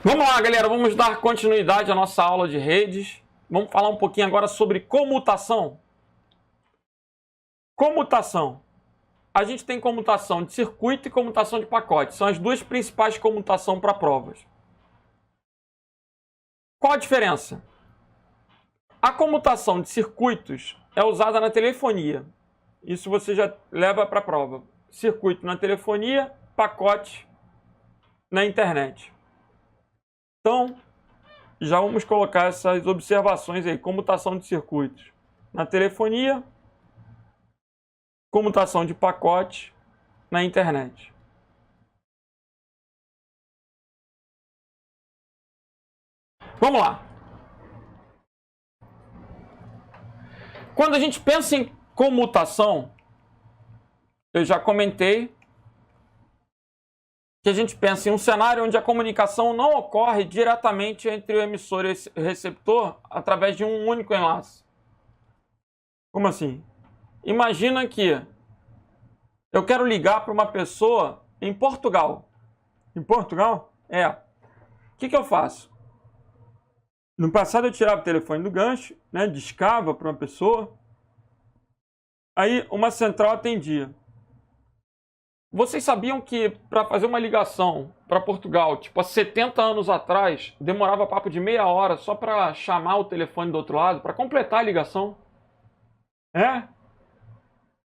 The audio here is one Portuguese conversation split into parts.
Vamos lá, galera, vamos dar continuidade à nossa aula de redes. Vamos falar um pouquinho agora sobre comutação. Comutação. A gente tem comutação de circuito e comutação de pacote. São as duas principais comutações para provas. Qual a diferença? A comutação de circuitos é usada na telefonia. Isso você já leva para a prova. Circuito na telefonia, pacote na internet. Então, já vamos colocar essas observações aí. Comutação de circuitos na telefonia, comutação de pacote na internet. Vamos lá. Quando a gente pensa em comutação, eu já comentei que a gente pensa em um cenário onde a comunicação não ocorre diretamente entre o emissor e o receptor através de um único enlace. Como assim? Imagina que eu quero ligar para uma pessoa em Portugal. Em Portugal? É. O que eu faço? No passado eu tirava o telefone do gancho, né, discava para uma pessoa, aí uma central atendia. Vocês sabiam que para fazer uma ligação para Portugal, tipo há 70 anos atrás, demorava papo de meia hora só para chamar o telefone do outro lado, para completar a ligação? É?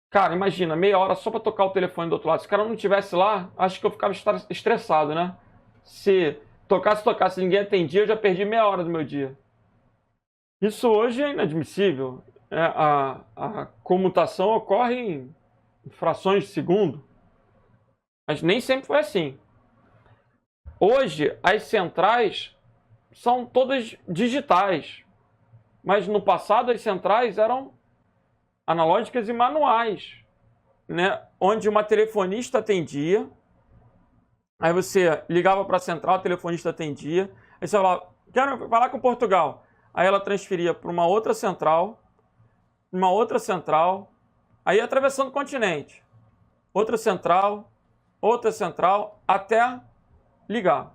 Cara, imagina, meia hora só para tocar o telefone do outro lado. Se o cara não estivesse lá, acho que eu ficava estressado, né? Se tocasse, ninguém atendia, eu já perdi meia hora do meu dia. Isso hoje é inadmissível. A comutação ocorre em frações de segundo. Mas nem sempre foi assim. Hoje, as centrais são todas digitais. Mas no passado, as centrais eram analógicas e manuais, né? Onde uma telefonista atendia, aí você ligava para a central, a telefonista atendia, aí você falava, quero falar com Portugal. Aí ela transferia para uma outra central, aí atravessando o continente. Outra central, até ligar.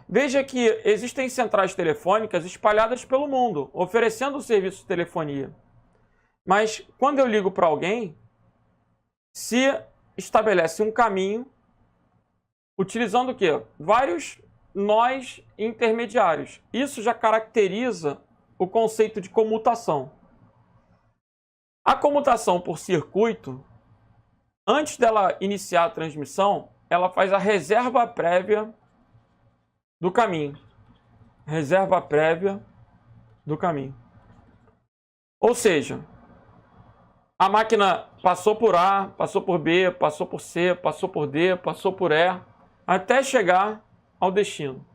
Veja que existem centrais telefônicas espalhadas pelo mundo, oferecendo o serviço de telefonia. Mas quando eu ligo para alguém, se estabelece um caminho utilizando o quê? Vários nós intermediários. Isso já caracteriza o conceito de comutação. A comutação por circuito, antes dela iniciar a transmissão, ela faz a reserva prévia do caminho. Reserva prévia do caminho. Ou seja, a máquina passou por A, passou por B, passou por C, passou por D, passou por E, até chegar ao destino.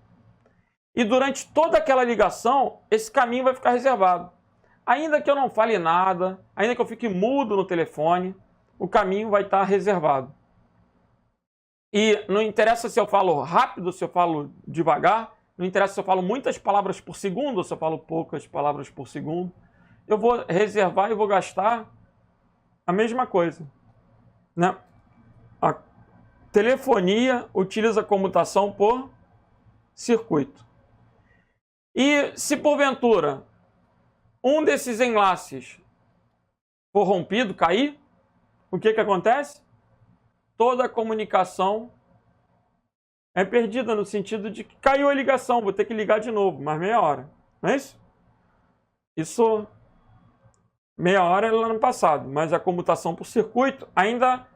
E durante toda aquela ligação, esse caminho vai ficar reservado. Ainda que eu não fale nada, ainda que eu fique mudo no telefone, o caminho vai estar reservado. E não interessa se eu falo rápido, se eu falo devagar, não interessa se eu falo muitas palavras por segundo ou se eu falo poucas palavras por segundo. Eu vou reservar e vou gastar a mesma coisa, né? A telefonia utiliza comutação por circuito. E se porventura um desses enlaces for rompido, cair, o que acontece? Toda a comunicação é perdida no sentido de que caiu a ligação, vou ter que ligar de novo, mais meia hora. Não é isso? Isso, meia hora é lá no passado, mas a comutação por circuito ainda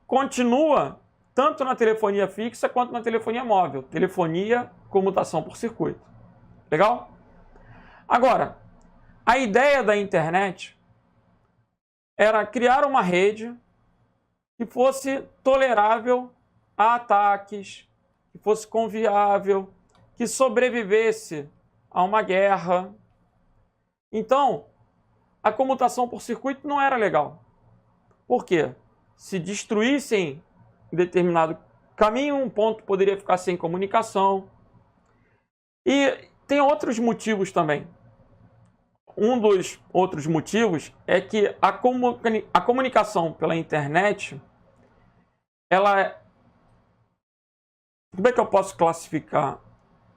continua tanto na telefonia fixa quanto na telefonia móvel. Telefonia, comutação por circuito. Legal? Agora, a ideia da internet era criar uma rede que fosse tolerável a ataques, que fosse confiável, que sobrevivesse a uma guerra. Então, a comutação por circuito não era legal. Por quê? Se destruíssem determinado caminho, um ponto poderia ficar sem comunicação. E tem outros motivos também. Um dos outros motivos é que a comunicação pela internet, ela é... Como é que eu posso classificar?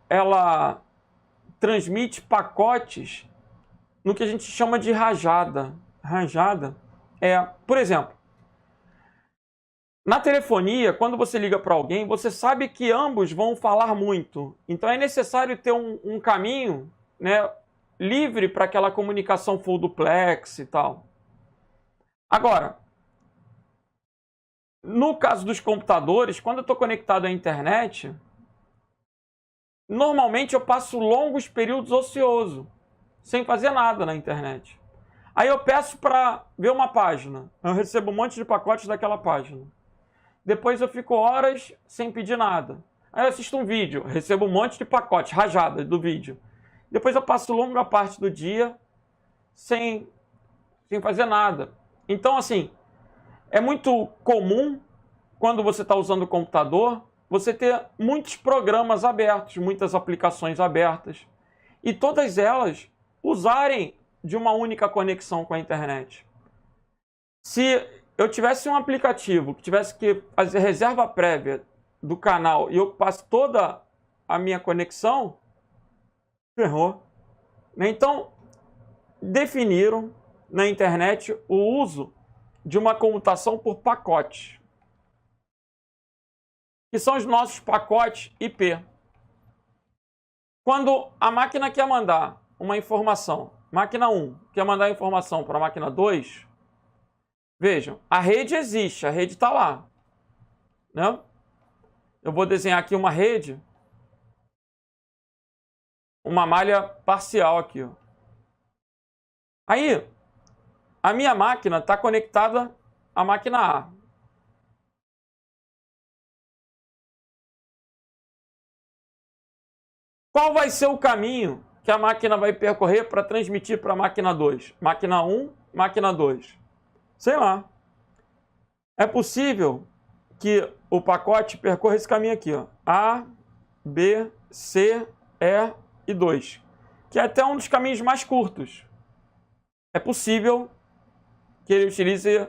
ela transmite pacotes no que a gente chama de rajada. Rajada é, por exemplo, na telefonia, quando você liga para alguém, você sabe que ambos vão falar muito. Então é necessário ter um caminho, né, livre para aquela comunicação full duplex e tal. Agora, no caso dos computadores, quando eu estou conectado à internet, normalmente eu passo longos períodos ocioso, sem fazer nada na internet. Aí eu peço para ver uma página, eu recebo um monte de pacotes daquela página. Depois eu fico horas sem pedir nada. Aí eu assisto um vídeo, recebo um monte de pacotes, rajadas do vídeo. Depois eu passo longa parte do dia sem fazer nada. Então, assim, é muito comum, quando você está usando o computador, você ter muitos programas abertos, muitas aplicações abertas. E todas elas usarem de uma única conexão com a internet. Se eu tivesse um aplicativo que tivesse que fazer reserva prévia do canal e ocupasse toda a minha conexão, ferrou. Então, definiram na internet o uso de uma comutação por pacote, que são os nossos pacotes IP. Quando a máquina quer mandar uma informação, máquina 1 quer mandar informação para a máquina 2, vejam, a rede existe, a rede está lá, né? Eu vou desenhar aqui uma rede, uma malha parcial aqui, ó. Aí, a minha máquina está conectada à máquina A. Qual vai ser o caminho que a máquina vai percorrer para transmitir para a máquina 2? Máquina 1, máquina 2. Sei lá. É possível que o pacote percorra esse caminho aqui, ó. A, B, C, E e 2. Que é até um dos caminhos mais curtos. É possível que ele utilize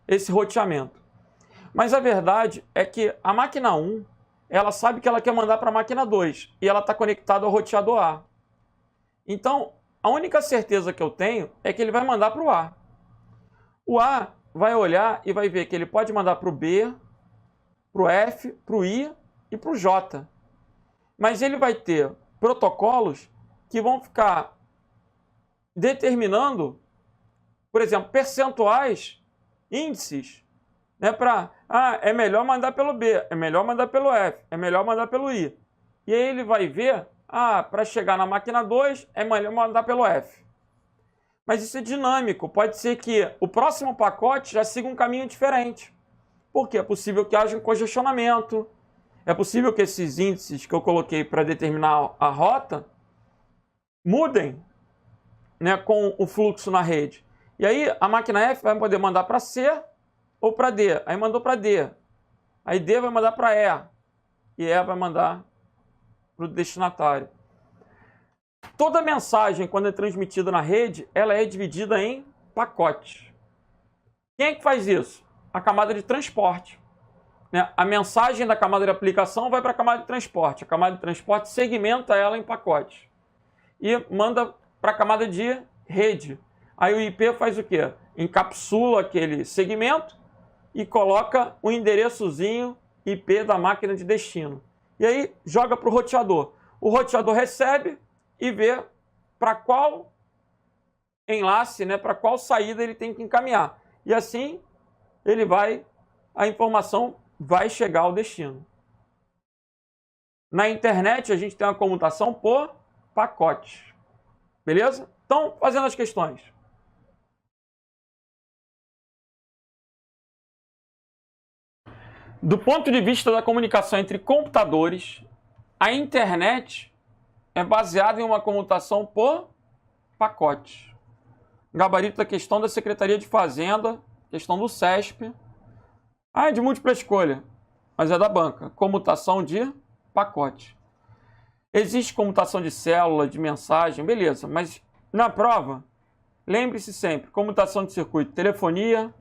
esse roteamento. Mas a verdade é que a máquina 1, ela sabe que ela quer mandar para a máquina 2 e ela está conectada ao roteador A. Então, a única certeza que eu tenho é que ele vai mandar para o A. O A vai olhar e vai ver que ele pode mandar para o B, para o F, para o I e para o J. Mas ele vai ter protocolos que vão ficar determinando, por exemplo, percentuais, índices, né, para, é melhor mandar pelo B, é melhor mandar pelo F, é melhor mandar pelo I. E aí ele vai ver, para chegar na máquina 2, é melhor mandar pelo F. Mas isso é dinâmico, pode ser que o próximo pacote já siga um caminho diferente. Porque é possível que haja um congestionamento, é possível que esses índices que eu coloquei para determinar a rota mudem, né, com o fluxo na rede. E aí a máquina F vai poder mandar para C ou para D. Aí mandou para D. Aí D vai mandar para E. E E vai mandar para o destinatário. Toda mensagem, quando é transmitida na rede, ela é dividida em pacotes. Quem é que faz isso? A camada de transporte. Né? A mensagem da camada de aplicação vai para a camada de transporte. A camada de transporte segmenta ela em pacotes. E manda para a camada de rede. Aí o IP faz o quê? Encapsula aquele segmento e coloca o endereçozinho IP da máquina de destino. E aí joga para o roteador. O roteador recebe e vê para qual enlace, né, para qual saída ele tem que encaminhar. E assim a informação vai chegar ao destino. Na internet a gente tem uma comutação por pacotes. Beleza? Então, fazendo as questões. Do ponto de vista da comunicação entre computadores, a internet é baseada em uma comutação por pacotes. Gabarito da questão da Secretaria de Fazenda, questão do CESP. É de múltipla escolha, mas é da banca. Comutação de pacote. Existe comutação de célula, de mensagem, beleza, mas na prova, lembre-se sempre, comutação de circuito, telefonia,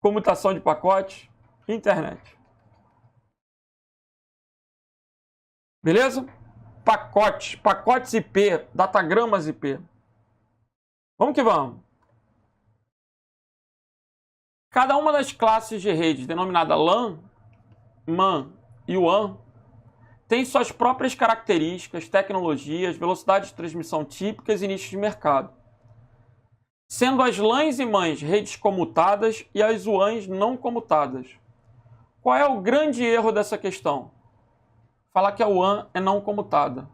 comutação de pacote, internet. Beleza? Pacotes IP, datagramas IP. Vamos que vamos. Cada uma das classes de redes, denominada LAN, MAN e WAN, tem suas próprias características, tecnologias, velocidades de transmissão típicas e nichos de mercado. Sendo as LANs e MANs redes comutadas e as WANs não comutadas. Qual é o grande erro dessa questão? Falar que a WAN é não comutada.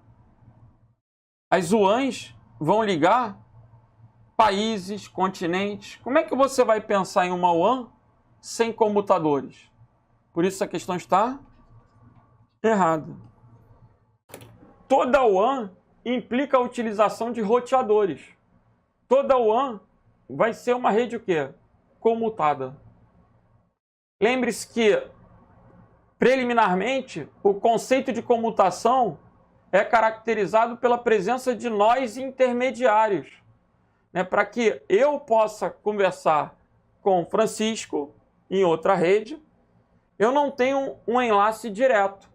As WANs vão ligar países, continentes. Como é que você vai pensar em uma WAN sem comutadores? Por isso a questão está errada. Toda WAN implica a utilização de roteadores. Toda WAN vai ser uma rede o quê? Comutada. Lembre-se que, preliminarmente, o conceito de comutação é caracterizado pela presença de nós intermediários, né? Para que eu possa conversar com Francisco em outra rede, eu não tenho um enlace direto.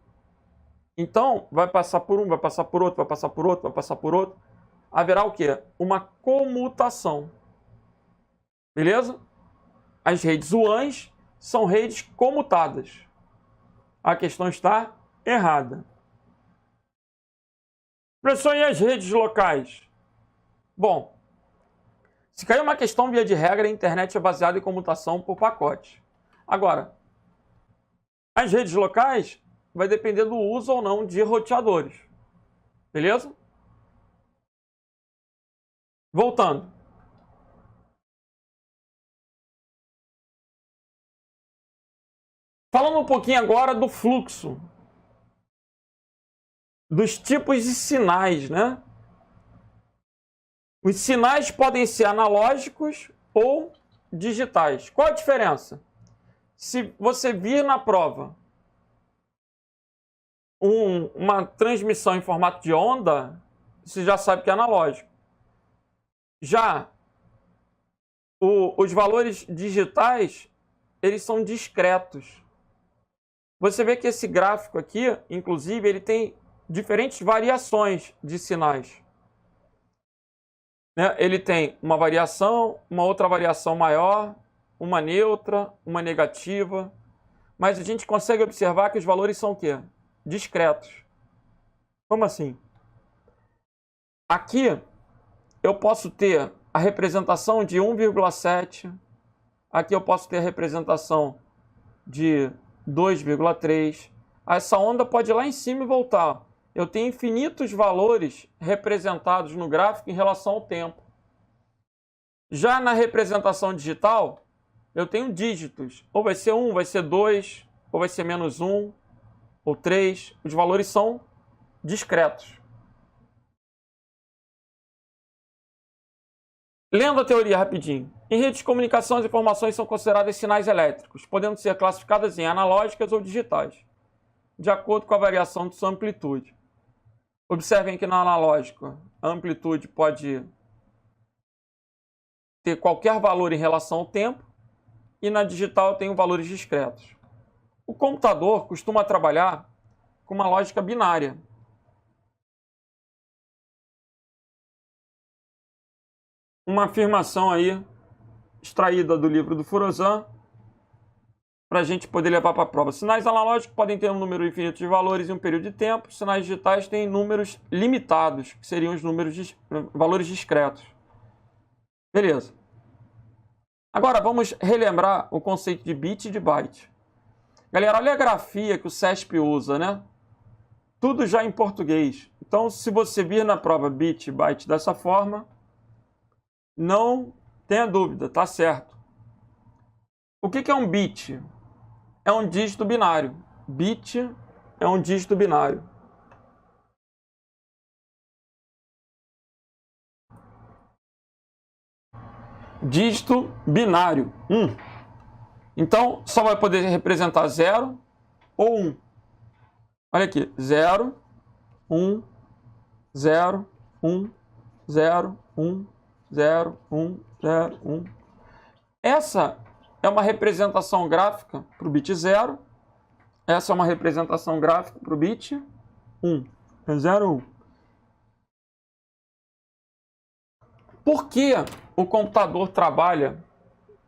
Então, vai passar por um, vai passar por outro, vai passar por outro, vai passar por outro. Haverá o quê? Uma comutação. Beleza? As redes WANs são redes comutadas. A questão está errada. Professor, e as redes locais? Bom, se cair uma questão via de regra, a internet é baseada em comutação por pacote. Agora, as redes locais vai depender do uso ou não de roteadores. Beleza? Voltando. Falando um pouquinho agora do fluxo. Dos tipos de sinais, né? Os sinais podem ser analógicos ou digitais. Qual a diferença? Se você vir na prova uma transmissão em formato de onda, você já sabe que é analógico. Já os valores digitais, eles são discretos. Você vê que esse gráfico aqui, inclusive, ele tem diferentes variações de sinais. Né? Ele tem uma variação, uma outra variação maior, uma neutra, uma negativa. Mas a gente consegue observar que os valores são o quê? Discretos. Como assim? Aqui eu posso ter a representação de 1,7. Aqui eu posso ter a representação de 2,3. Essa onda pode ir lá em cima e voltar. Eu tenho infinitos valores representados no gráfico em relação ao tempo. Já na representação digital, eu tenho dígitos. Ou vai ser 1, vai ser 2, ou vai ser menos 1, ou 3. Os valores são discretos. Lendo a teoria rapidinho. Em redes de comunicação, as informações são consideradas sinais elétricos, podendo ser classificadas em analógicas ou digitais, de acordo com a variação de sua amplitude. Observem que na analógica, a amplitude pode ter qualquer valor em relação ao tempo, e na digital tem valores discretos. O computador costuma trabalhar com uma lógica binária. Uma afirmação aí extraída do livro do Furozan para a gente poder levar para a prova. Sinais analógicos podem ter um número infinito de valores em um período de tempo. Sinais digitais têm números limitados, que seriam os valores discretos. Beleza. Agora vamos relembrar o conceito de bit e de byte. Galera, olha a grafia que o CESP usa, né? Tudo já em português. Então, se você vir na prova bit e byte dessa forma, não tenha dúvida, tá certo. O que é um bit? É um dígito binário. Bit é um dígito binário. Dígito binário. Então, só vai poder representar 0 ou 1. Olha aqui. 0, 1, 0, 1, 0, 1, 0, 1, 0, 1. Essa é uma representação gráfica para o bit 0. Essa é uma representação gráfica para o bit 1. É 0, 1. Por que o computador trabalha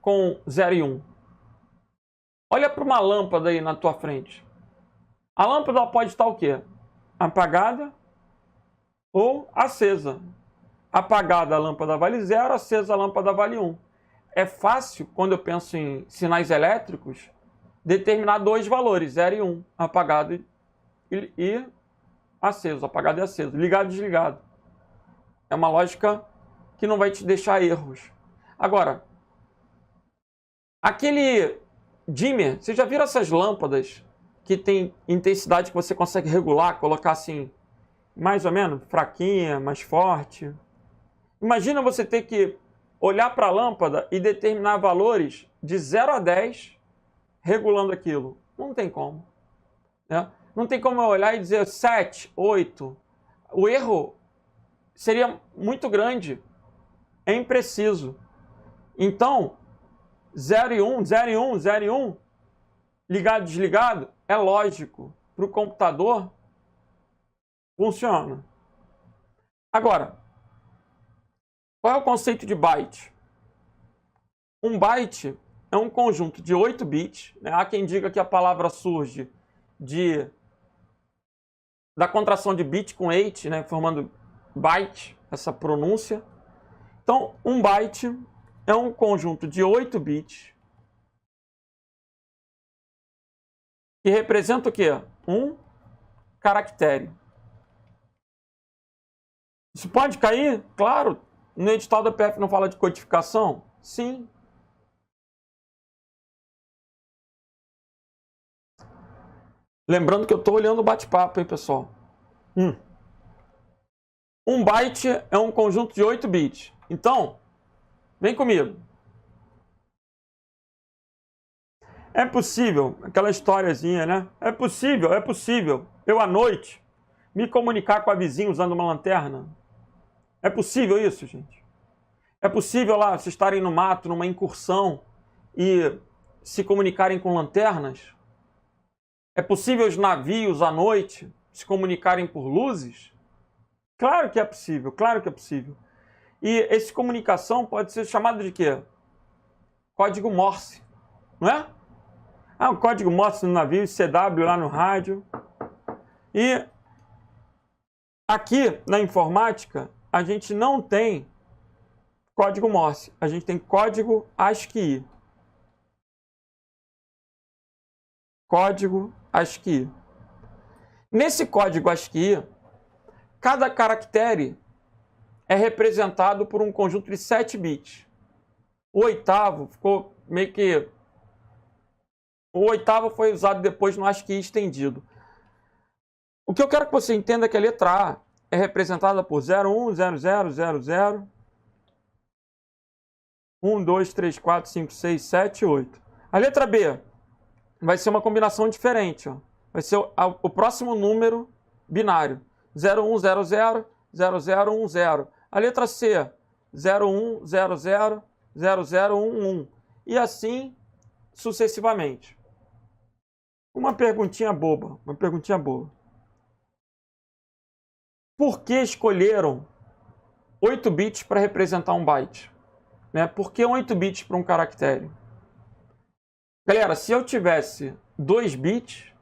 com 0 e 1? Olha para uma lâmpada aí na tua frente. A lâmpada pode estar o quê? Apagada ou acesa. Apagada a lâmpada vale 0, acesa a lâmpada vale 1. É fácil, quando eu penso em sinais elétricos, determinar dois valores, 0 e 1. Apagado e aceso. Apagado e aceso. Ligado e desligado. É uma lógica que não vai te deixar erros. Agora, aquele dimmer, você já viram essas lâmpadas que tem intensidade que você consegue regular, colocar assim, mais ou menos, fraquinha, mais forte? Imagina você ter que olhar para a lâmpada e determinar valores de 0 a 10 regulando aquilo. Não tem como. Né? Não tem como eu olhar e dizer 7, 8. O erro seria muito grande. É impreciso. Então, 0 e 1, 0 e 1, 0 e 1, ligado e desligado, é lógico. Para o computador, funciona. Agora, qual é o conceito de byte? Um byte é um conjunto de 8 bits. Né? Há quem diga que a palavra surge da contração de bit com 8, né? Formando byte, essa pronúncia. Então, um byte é um conjunto de 8 bits que representa o quê? Um caractere. Isso pode cair? Claro. No edital da PF não fala de codificação? Sim. Lembrando que eu estou olhando o bate-papo, hein, pessoal? Um byte é um conjunto de 8 bits. Então, vem comigo. É possível, aquela historiazinha, né? É possível, eu à noite me comunicar com a vizinha usando uma lanterna? É possível isso, gente? É possível lá vocês estarem no mato, numa incursão e se comunicarem com lanternas? É possível os navios à noite se comunicarem por luzes? Claro que é possível, claro que é possível. E essa comunicação pode ser chamada de quê? Código Morse, não é? Ah, o código Morse no navio, CW lá no rádio. E aqui na informática, a gente não tem código Morse, a gente tem código ASCII. Código ASCII. Nesse código ASCII, cada caractere é representado por um conjunto de 7 bits. O oitavo ficou meio que... O oitavo foi usado depois no ASCII estendido. O que eu quero que você entenda é que a letra A é representada por 0, 1, 0, 0, 0, 0, 1, 2, 3, 4, 5, 6, 7, 8. A letra B vai ser uma combinação diferente. Ó. Vai ser o próximo número binário. 0, 1, 0, 0, 0, 0, 1, 0. A letra C, 0, 1, 0, 0, 0, 0, 1, 1. E assim sucessivamente. Uma perguntinha boba. Por que escolheram 8 bits para representar um byte? Né? Por que 8 bits para um caractere? Galera, se eu tivesse 2 bits,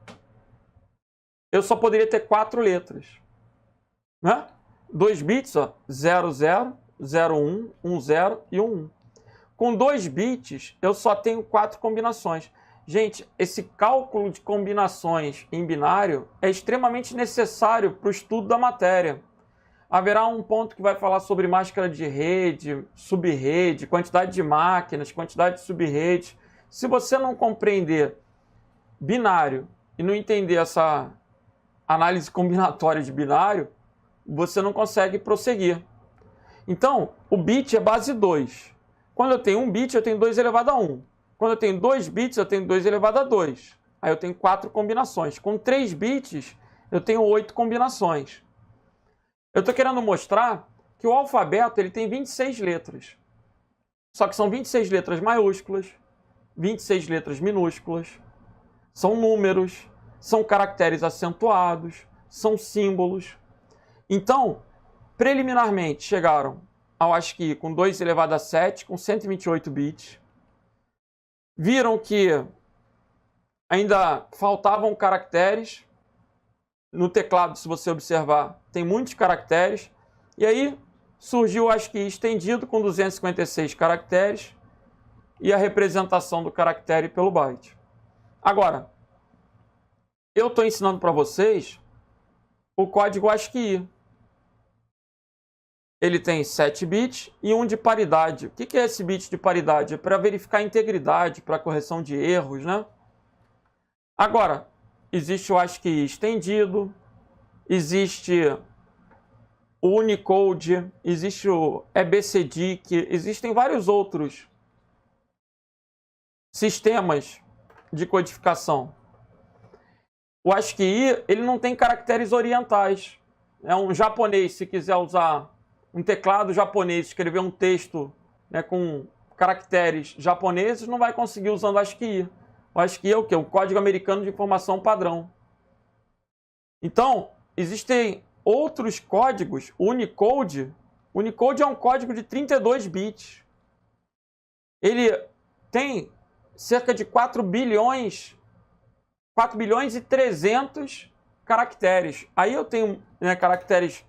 eu só poderia ter 4 letras. Né? 2 bits, ó, 0, 0, 0, 1, 1, 0 e 1, 1. Com 2 bits, eu só tenho 4 combinações. Gente, esse cálculo de combinações em binário é extremamente necessário para o estudo da matéria. Haverá um ponto que vai falar sobre máscara de rede, subrede, quantidade de máquinas, quantidade de subredes. Se você não compreender binário e não entender essa análise combinatória de binário, você não consegue prosseguir. Então, o bit é base 2. Quando eu tenho 1 bit, eu tenho 2 elevado a 1. Quando eu tenho 2 bits, eu tenho 2 elevado a 2. Aí eu tenho 4 combinações. Com 3 bits, eu tenho 8 combinações. Eu estou querendo mostrar que o alfabeto ele tem 26 letras. Só que são 26 letras maiúsculas, 26 letras minúsculas, são números, são caracteres acentuados, são símbolos. Então, preliminarmente, chegaram ao ASCII com 2 elevado a 7, com 128 bits. Viram que ainda faltavam caracteres. No teclado, se você observar, tem muitos caracteres. E aí surgiu o ASCII estendido com 256 caracteres e a representação do caractere pelo byte. Agora, eu estou ensinando para vocês o código ASCII. Ele tem 7 bits e 1 de paridade. O que é esse bit de paridade? É para verificar a integridade, para correção de erros, né? Agora, existe o ASCII estendido, existe o Unicode, existe o EBCDIC, existem vários outros sistemas de codificação. O ASCII, ele não tem caracteres orientais. É um japonês, se quiser usar um teclado japonês, escrever um texto, né, com caracteres japoneses, não vai conseguir usando o ASCII. O ASCII é o quê? O Código Americano de Informação Padrão. Então, existem outros códigos. O Unicode. O Unicode é um código de 32 bits. Ele tem cerca de 4 bilhões e 300 caracteres. Aí eu tenho, né, caracteres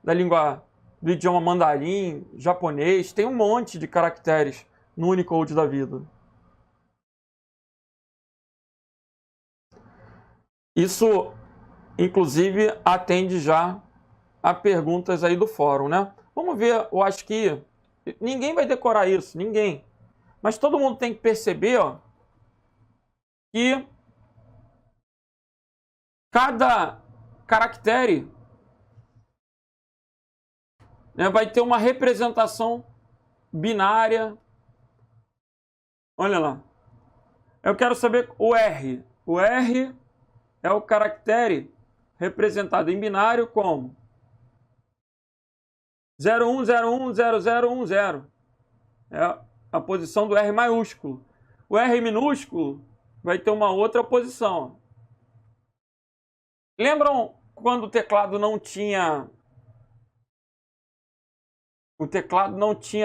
da língua, do idioma mandarim, japonês, tem um monte de caracteres no Unicode da vida. Isso, inclusive, atende já a perguntas aí do fórum, né? Vamos ver o ASCII. Ninguém vai decorar isso, ninguém. Mas todo mundo tem que perceber, ó, que cada caractere, né, vai ter uma representação binária. Olha lá. Eu quero saber o R. O R é o caractere representado em binário como 01010010. É a posição do R maiúsculo. O R minúsculo vai ter uma outra posição. Lembram quando o teclado não tinha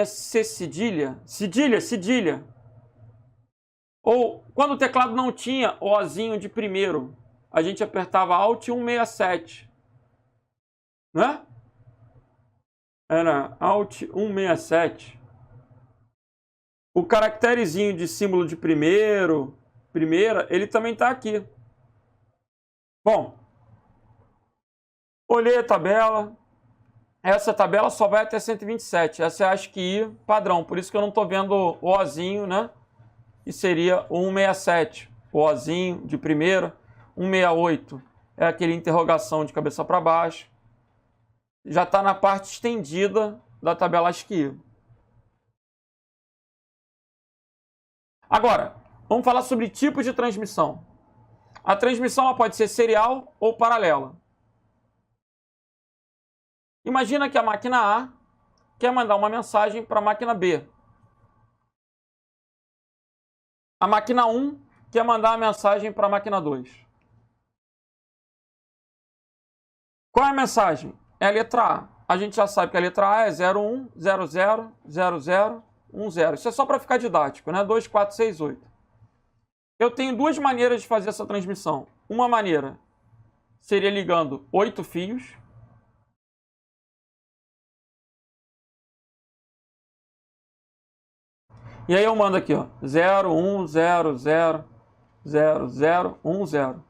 C cedilha? Cedilha. Ou quando o teclado não tinha o Ozinho de primeiro, a gente apertava Alt 167. Não é? Era Alt 167. O caracterezinho de símbolo de primeira, ele também está aqui. Bom, olhei a tabela. Essa tabela só vai até 127. Essa é a ASCII padrão. Por isso que eu não estou vendo o Ozinho, né? E seria o 167. O Ozinho de primeira. 168 é aquele interrogação de cabeça para baixo. Já está na parte estendida da tabela ASCII. Agora, vamos falar sobre tipos de transmissão. A transmissão ela pode ser serial ou paralela. Imagina que a máquina A quer mandar uma mensagem para a máquina B. A máquina 1 quer mandar a mensagem para a máquina 2. Qual é a mensagem? É a letra A. A gente já sabe que a letra A é 01, 00, 00, 10. Isso é só para ficar didático, né? 2, 4, 6, 8. Eu tenho duas maneiras de fazer essa transmissão. Uma maneira seria ligando 8 fios. E aí eu mando aqui, ó, 0, 1, 0, 0, 0, 0, 1, 0.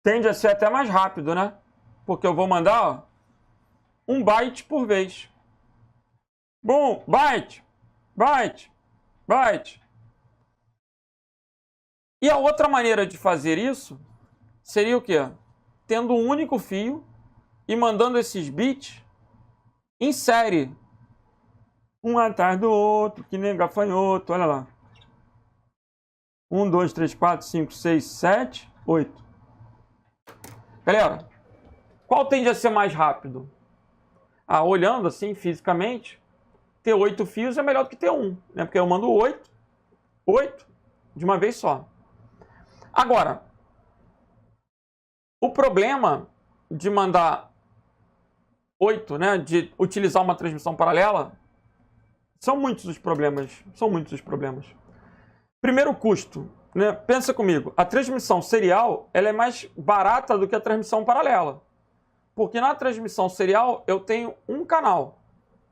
Tende a ser até mais rápido, né? Porque eu vou mandar, ó, 1 byte por vez. Bom, byte, byte, byte. E a outra maneira de fazer isso seria o quê? Tendo um único fio e mandando esses bits em série. Um atrás do outro, que nem gafanhoto, olha lá. 1, 2, 3, 4, 5, 6, 7, 8. Galera, qual tende a ser mais rápido? Ah, olhando assim, fisicamente, ter 8 fios é melhor do que ter um, né? Porque eu mando 8 de uma vez só. Agora, o problema de mandar 8, né, de utilizar uma transmissão paralela, são muitos os problemas. Primeiro, o custo. Né? Pensa comigo, a transmissão serial ela é mais barata do que a transmissão paralela. Porque na transmissão serial eu tenho um canal.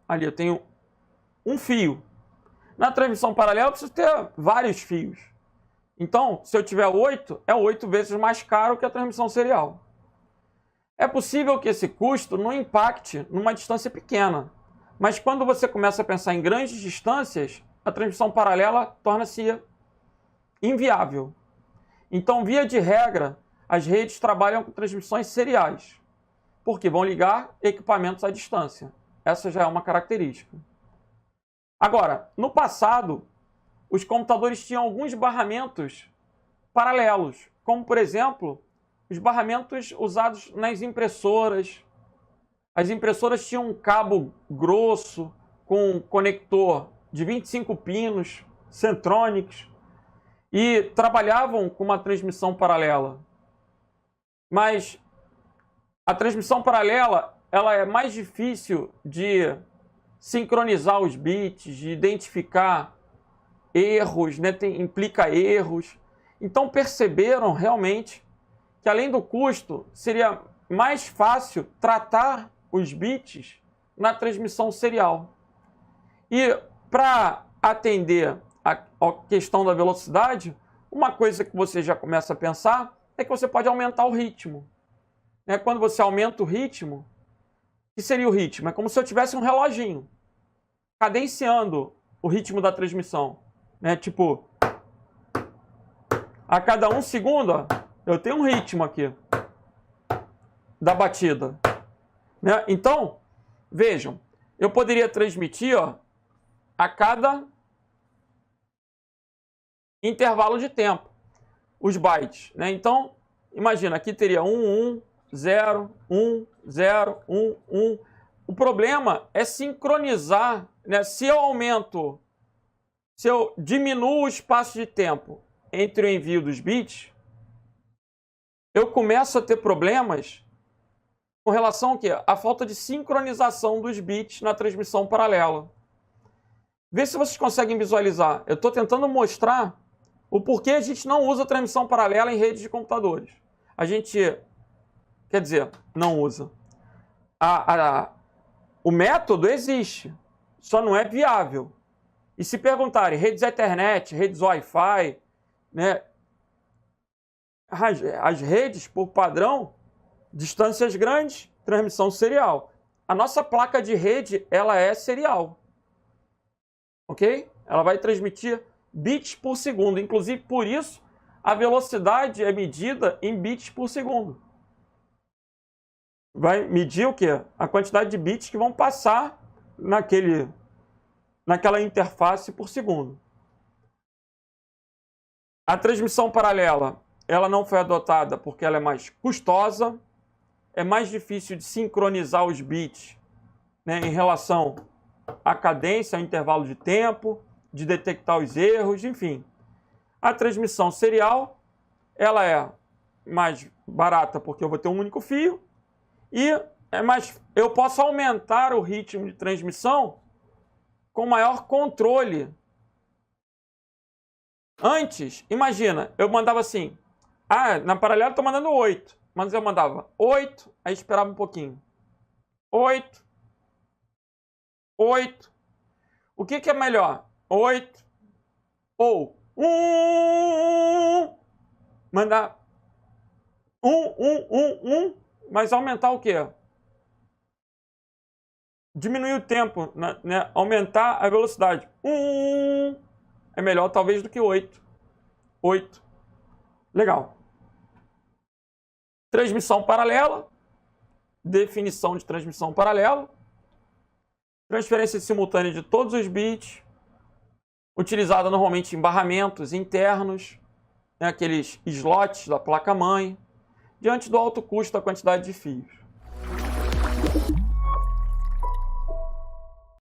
Ali eu tenho um fio. Na transmissão paralela eu preciso ter vários fios. Então, se eu tiver 8, é 8 vezes mais caro que a transmissão serial. É possível que esse custo não impacte numa distância pequena. Mas quando você começa a pensar em grandes distâncias, a transmissão paralela torna-se inviável. Então, via de regra, as redes trabalham com transmissões seriais, porque vão ligar equipamentos à distância. Essa já é uma característica. Agora, no passado, os computadores tinham alguns barramentos paralelos, como, por exemplo, os barramentos usados nas impressoras. As impressoras tinham um cabo grosso com um conector de 25 pinos, Centronics, e trabalhavam com uma transmissão paralela. Mas a transmissão paralela ela é mais difícil de sincronizar os bits, de identificar erros, né? Implica erros. Então perceberam realmente que além do custo, seria mais fácil tratar os bits na transmissão serial. E para atender a questão da velocidade, uma coisa que você já começa a pensar é que você pode aumentar o ritmo. Né? Quando você aumenta o ritmo, o que seria o ritmo? É como se eu tivesse um reloginho cadenciando o ritmo da transmissão. Né? Tipo, a cada 1 segundo, ó, eu tenho um ritmo aqui da batida. Né? Então, vejam, eu poderia transmitir ó, a cada intervalo de tempo os bytes. Né? Então, imagina, aqui teria 1, 1, 0, 1, 0, 1, 1. O problema é sincronizar, né? Se eu diminuo o espaço de tempo entre o envio dos bits, eu começo a ter problemas com relação ao quê? A falta de sincronização dos bits na transmissão paralela. Vê se vocês conseguem visualizar. Eu estou tentando mostrar o porquê a gente não usa transmissão paralela em redes de computadores. A gente, quer dizer, não usa. O método existe, só não é viável. E se perguntarem, redes Ethernet, redes Wi-Fi, né? As redes, por padrão, distâncias grandes, transmissão serial. A nossa placa de rede, ela é serial. Ok? Ela vai transmitir bits por segundo. Inclusive, por isso, a velocidade é medida em bits por segundo. Vai medir o quê? A quantidade de bits que vão passar naquela interface por segundo. A transmissão paralela, ela não foi adotada porque ela é mais custosa, é mais difícil de sincronizar os bits, né, em relação à cadência, ao intervalo de tempo, de detectar os erros, enfim. A transmissão serial, ela é mais barata porque eu vou ter um único fio e eu posso aumentar o ritmo de transmissão com maior controle. Antes, imagina, eu mandava assim, na paralela eu estou mandando 8, mas eu mandava 8, aí esperava um pouquinho. 8, 8. O que é melhor? 8 ou 1, mandar 1, mas aumentar o quê? Diminuir o tempo, né? Aumentar a velocidade. 1 é melhor talvez do que 8. 8. Legal. Transmissão paralela. Definição de transmissão paralela. Transferência simultânea de todos os bits. Utilizada normalmente em barramentos internos, né, aqueles slots da placa-mãe, diante do alto custo da quantidade de fios.